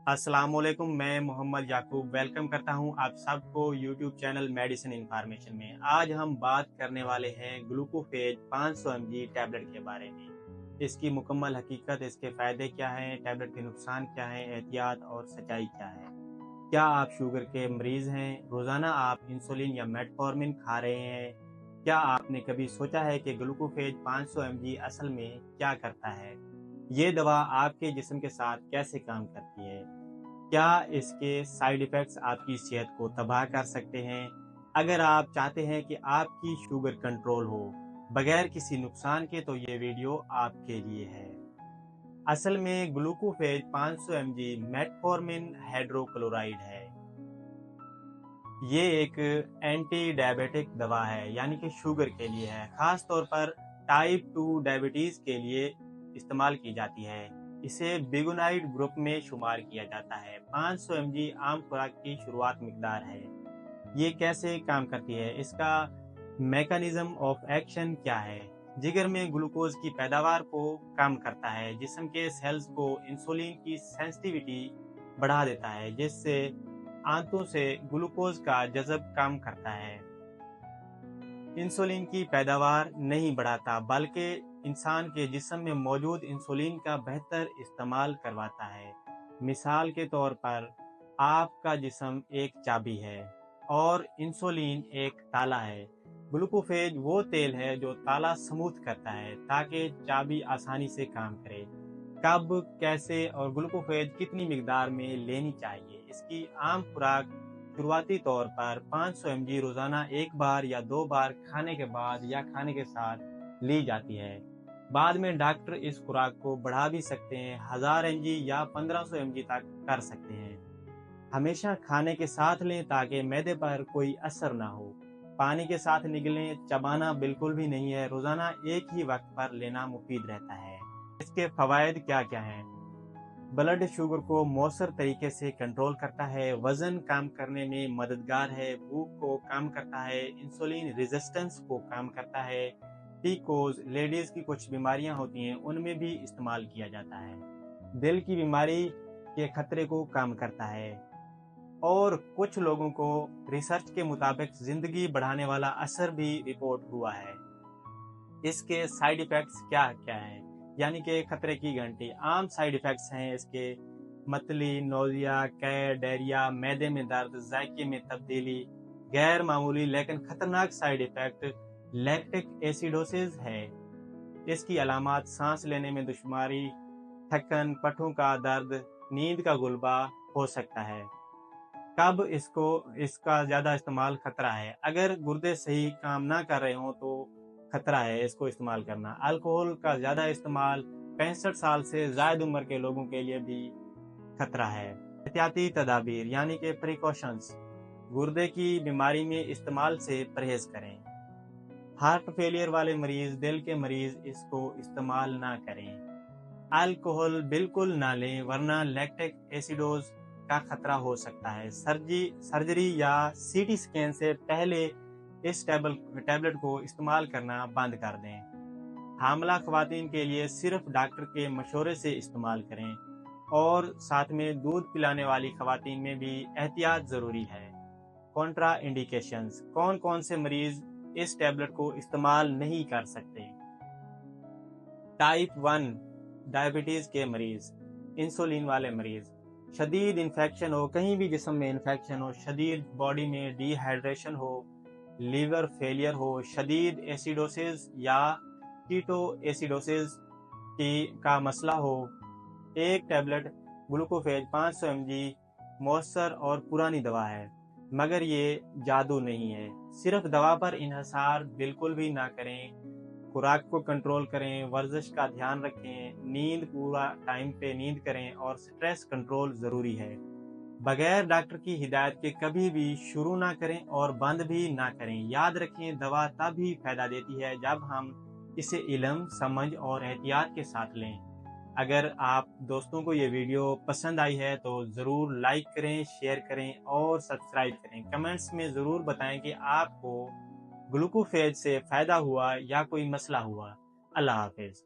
अस्सलाम वालेकुम। मैं मोहम्मद याकूब वेलकम करता हूं आप सबको यूट्यूब चैनल मेडिसिन इन्फॉर्मेशन में। आज हम बात करने वाले हैं ग्लूकोफेज 500 mg टैबलेट के बारे में। इसकी मुकम्मल हकीकत, इसके फ़ायदे क्या हैं, टैबलेट के नुकसान क्या हैं, एहतियात और सच्चाई क्या है। क्या आप शुगर के मरीज़ हैं? रोज़ाना आप इंसुलिन या मेटफॉर्मिन खा रहे हैं? क्या आपने कभी सोचा है कि ग्लूकोफेज 500 mg असल में क्या करता है? ये दवा आपके जिस्म के साथ कैसे काम करती है? क्या इसके साइड इफ़ेक्ट्स आपकी सेहत को तबाह कर सकते हैं? अगर आप चाहते हैं कि आपकी शुगर कंट्रोल हो बगैर किसी नुकसान के, तो ये वीडियो आपके लिए है। असल में ग्लूकोफेज 500 mg मेटफॉर्मिन हाइड्रोक्लोराइड है। ये एक एंटी डायबिटिक दवा है, यानी कि शुगर के लिए है। खास तौर पर टाइप 2 डायबिटीज़ के लिए इस्तेमाल की जाती है। इसे बिगुनाइड ग्रुप में शुमार किया जाता है। 500 mg आम खुराक की शुरुआत मिकदार है। ये कैसे काम करती है? इसका मैकेनिज्म ऑफ एक्शन क्या है? जिगर में ग्लूकोज की पैदावार को कम करता है। जिस्म के सेल्स को इंसुलिन की सेंसिटिविटी बढ़ा देता है, जिससे आंतों से ग्लूकोज का जज़ब कम करता है। इंसुलिन की पैदावार नहीं बढ़ाता, बल्कि इंसान के जिस्म में मौजूद इंसुलिन का बेहतर इस्तेमाल करवाता है। मिसाल के तौर पर, आपका जिस्म एक चाबी है और इंसुलिन एक ताला है। ग्लूकोफेज वो तेल है जो ताला स्मूथ करता है ताकि चाबी आसानी से काम करे। कब, कैसे और ग्लूकोफेज कितनी मिकदार में लेनी चाहिए? इसकी आम खुराक शुरुआती तौर पर 500 mg रोजाना एक बार या दो बार खाने के बाद या खाने के साथ ली जाती है। बाद में डॉक्टर इस खुराक को बढ़ा भी सकते हैं, 1000 mg या 1500 mg तक कर सकते हैं। हमेशा खाने के साथ लें ताकि मैदे पर कोई असर ना हो। पानी के साथ निगलें, चबाना बिल्कुल भी नहीं है। रोजाना एक ही वक्त पर लेना मुफीद रहता है। इसके फवायद क्या क्या हैं? ब्लड शुगर को मौसर तरीके से कंट्रोल करता है, वजन कम करने में मददगार है, भूख को कम करता है, इंसुलिन रेजिस्टेंस को कम करता है। पीकोज, लेडीज की कुछ बीमारियां होती हैं, उनमें भी इस्तेमाल किया जाता है। दिल की बीमारी के खतरे को कम करता है और कुछ लोगों को रिसर्च के मुताबिक जिंदगी बढ़ाने वाला असर भी रिपोर्ट हुआ है। इसके साइड इफेक्ट्स क्या क्या हैं? यानी कि खतरे की घंटी। आम साइड इफेक्ट्स हैं इसके: मतली, नोजिया, कैर, डायरिया, मैदे में दर्द, जायके में तब्दीली। गैर मामूली लेकिन खतरनाक साइड इफेक्ट लैक्टिक एसिडोसिस है। इसकी अलामात सांस लेने में दुश्वारी, थकन, पठों का दर्द, नींद का गुलबा हो सकता है। कब इसका ज्यादा इस्तेमाल खतरा है? अगर गुर्दे सही काम ना कर रहे हो तो खतरा है इसको इस्तेमाल करना। अल्कोहल का ज्यादा इस्तेमाल 65 साल से ज्यादा उम्र के लोगों के लिए भी खतरा है। एहतियाती तदाबीर यानी कि प्रिकॉशंस: गुर्दे की बीमारी में इस्तेमाल से परहेज करें। हार्ट फेलियर वाले मरीज, दिल के मरीज इसको इस्तेमाल ना करें। अल्कोहल बिल्कुल ना लें, वरना लैक्टिक एसिडोज का खतरा हो सकता है। सर्जरी या सीटी स्कैन से पहले इस टैबलेट को इस्तेमाल करना बंद कर दें। हामला खवातीन के लिए सिर्फ डॉक्टर के मशवरे से इस्तेमाल करें और साथ में दूध पिलाने वाली खवातीन में भी एहतियात जरूरी है। कॉन्ट्रा इंडिकेशंस: कौन कौन से मरीज इस टैबलेट को इस्तेमाल नहीं कर सकते? टाइप 1 डायबिटीज के मरीज, इंसुलिन वाले मरीज, शदीद इन्फेक्शन हो, कहीं भी जिस्म में इन्फेक्शन हो, शदीद बॉडी में डिहाइड्रेशन हो, लीवर फेलियर हो, शदीद एसिडोसिस या कीटो एसिडोसिस का मसला हो। एक टैबलेट ग्लूकोफेज 500 mg मौसर और पुरानी दवा है, मगर ये जादू नहीं है। सिर्फ दवा पर इन्हसार बिल्कुल भी ना करें। खुराक को कंट्रोल करें, वर्जिश का ध्यान रखें, नींद पूरा टाइम पे नींद करें और स्ट्रेस कंट्रोल जरूरी है। बगैर डॉक्टर की हिदायत के कभी भी शुरू ना करें और बंद भी ना करें। याद रखें, दवा तब ही फायदा देती है जब हम इसे इल्म, समझ और एहतियात के साथ लें। अगर आप दोस्तों को ये वीडियो पसंद आई है तो ज़रूर लाइक करें, शेयर करें और सब्सक्राइब करें। कमेंट्स में ज़रूर बताएं कि आपको ग्लूकोफेज से फ़ायदा हुआ या कोई मसला हुआ। अल्लाह हाफिज़।